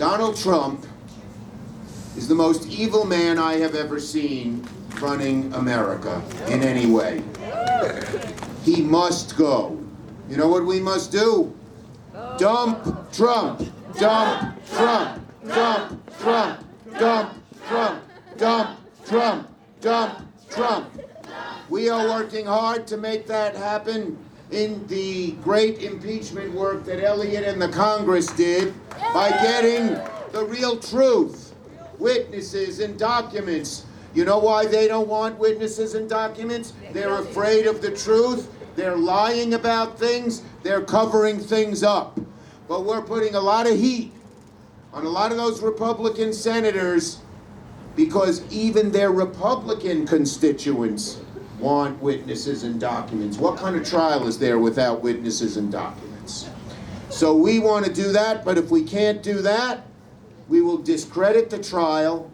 Donald Trump is the most evil man I have ever seen running America in any way. He must go. You know what we must do? Dump Trump. Dump Trump. Dump Trump. Dump Trump. Dump Trump. Dump Trump. We are working hard to make that happen in the great impeachment work that Elliott and the Congress did by getting the real truth, witnesses and documents. You know why they don't want witnesses and documents? They're afraid of the truth. They're lying about things. They're covering things up. But we're putting a lot of heat on a lot of those Republican senators because even their Republican constituents want witnesses and documents. What kind of trial is there without witnesses and documents? So we want to do that, but if we can't do that, we will discredit the trial,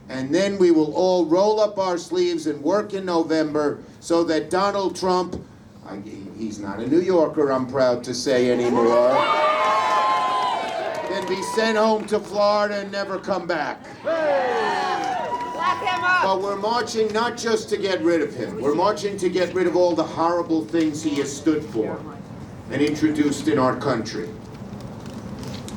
and then we will all roll up our sleeves and work in November so that Donald Trump, he's not a New Yorker, I'm proud to say anymore, can be sent home to Florida and never come back. But we're marching not just to get rid of him. We're marching to get rid of all the horrible things he has stood for and introduced in our country.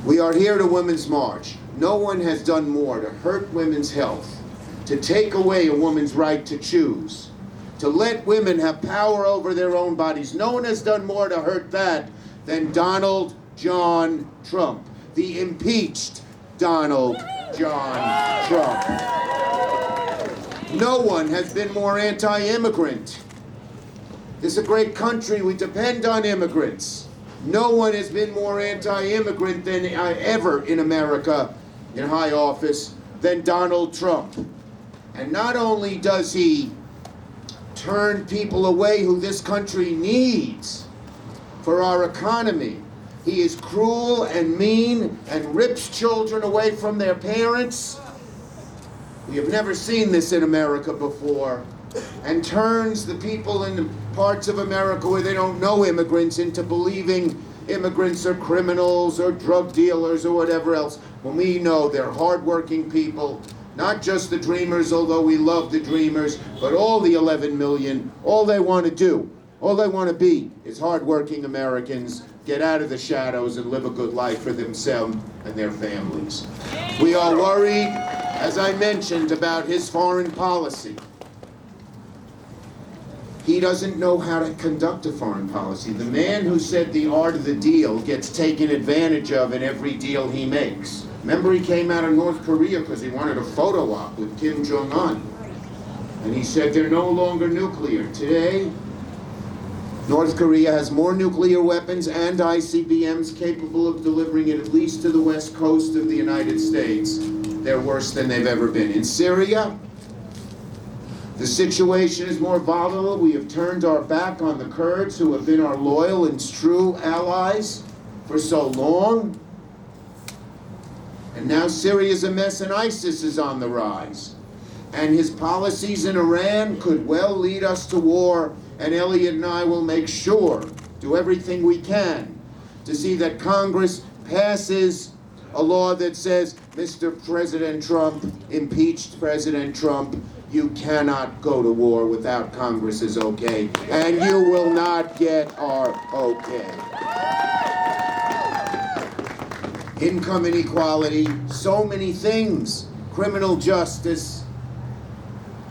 We are here to Women's March. No one has done more to hurt women's health, to take away a woman's right to choose, to let women have power over their own bodies. No one has done more to hurt that than Donald John Trump, the impeached Donald John Trump. No one has been more anti-immigrant. This is a great country. We depend on immigrants. No one has been more anti-immigrant than ever in America in high office than Donald Trump. And not only does he turn people away who this country needs for our economy, he is cruel and mean and rips children away from their parents. We have never seen this in America before, and turns the people in parts of America where they don't know immigrants into believing immigrants are criminals or drug dealers or whatever else, when we know they're hardworking people, not just the dreamers, although we love the dreamers, but all the 11 million. All they want to do, all they want to be is hardworking Americans, get out of the shadows and live a good life for themselves and their families. We are worried, as I mentioned, about his foreign policy. He doesn't know how to conduct a foreign policy. The man who said the art of the deal gets taken advantage of in every deal he makes. Remember, he came out of North Korea because he wanted a photo op with Kim Jong-un. And he said they're no longer nuclear. Today, North Korea has more nuclear weapons and ICBMs capable of delivering it at least to the west coast of the United States. They're worse than they've ever been. In Syria, the situation is more volatile. We have turned our back on the Kurds, who have been our loyal and true allies for so long. And now Syria is a mess and ISIS is on the rise. And his policies in Iran could well lead us to war. And Elliott and I will make sure, do everything we can, to see that Congress passes a law that says, Mr. President Trump, impeached President Trump, you cannot go to war without Congress's okay, and you will not get our okay. Income inequality, so many things, criminal justice,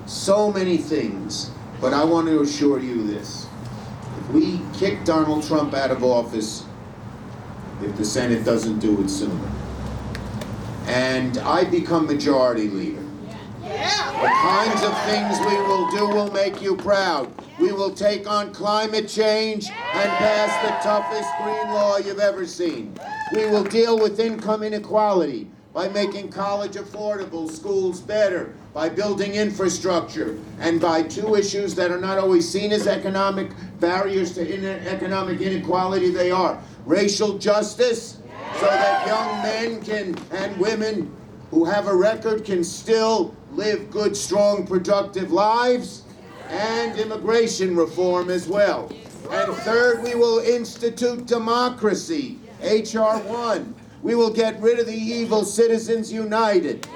so many things. But I want to assure you this. If we kick Donald Trump out of office, if the Senate doesn't do it sooner, and I become majority leader, the kinds of things we will do will make you proud. We will take on climate change and pass the toughest green law you've ever seen. We will deal with income inequality by making college affordable, schools better, by building infrastructure, and by two issues that are not always seen as economic barriers to economic inequality. They are racial justice, so that young men and women who have a record can still live good, strong, productive lives, and immigration reform as well. And third, we will institute democracy, H.R. 1, We will get rid of the evil Citizens United.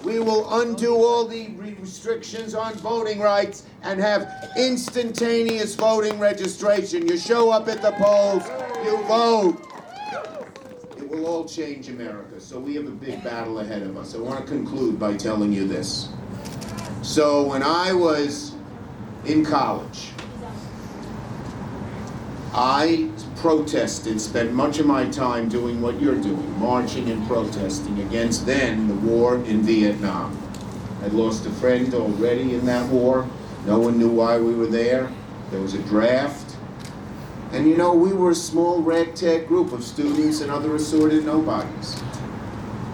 We will undo all the restrictions on voting rights and have instantaneous voting registration. You show up at the polls, you vote. It will all change America. So we have a big battle ahead of us. I want to conclude by telling you this. So when I was in college, I protested, spent much of my time doing what you're doing, marching and protesting against then the war in Vietnam. I'd lost a friend already in that war. No one knew why we were there. There was a draft. And you know, we were a small ragtag group of students and other assorted nobodies.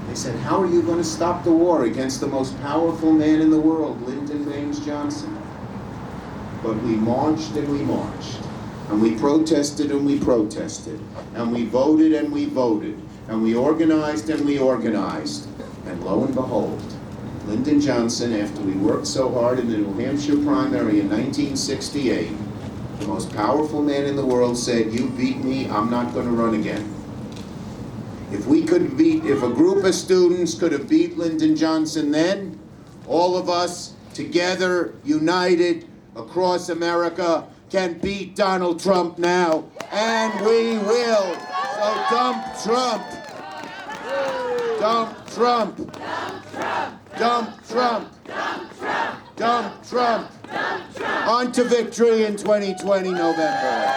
They said, how are you going to stop the war against the most powerful man in the world, Lyndon Baines Johnson? But we marched and we marched. And we protested and we protested. And we voted and we voted. And we organized and we organized. And lo and behold, Lyndon Johnson, after we worked so hard in the New Hampshire primary in 1968, the most powerful man in the world said, you beat me, I'm not going to run again. If a group of students could have beat Lyndon Johnson then, all of us together, united, across America, can beat Donald Trump now, and we will. So dump Trump. Dump Trump. Dump Trump. Dump Trump. On to victory in 2020 November.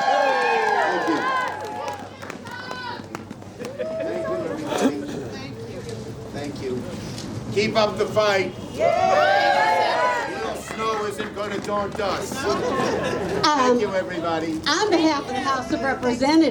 Thank you. Thank you. Keep up the fight. Snow isn't going to daunt us. Thank you, everybody. On behalf of the House of Representatives,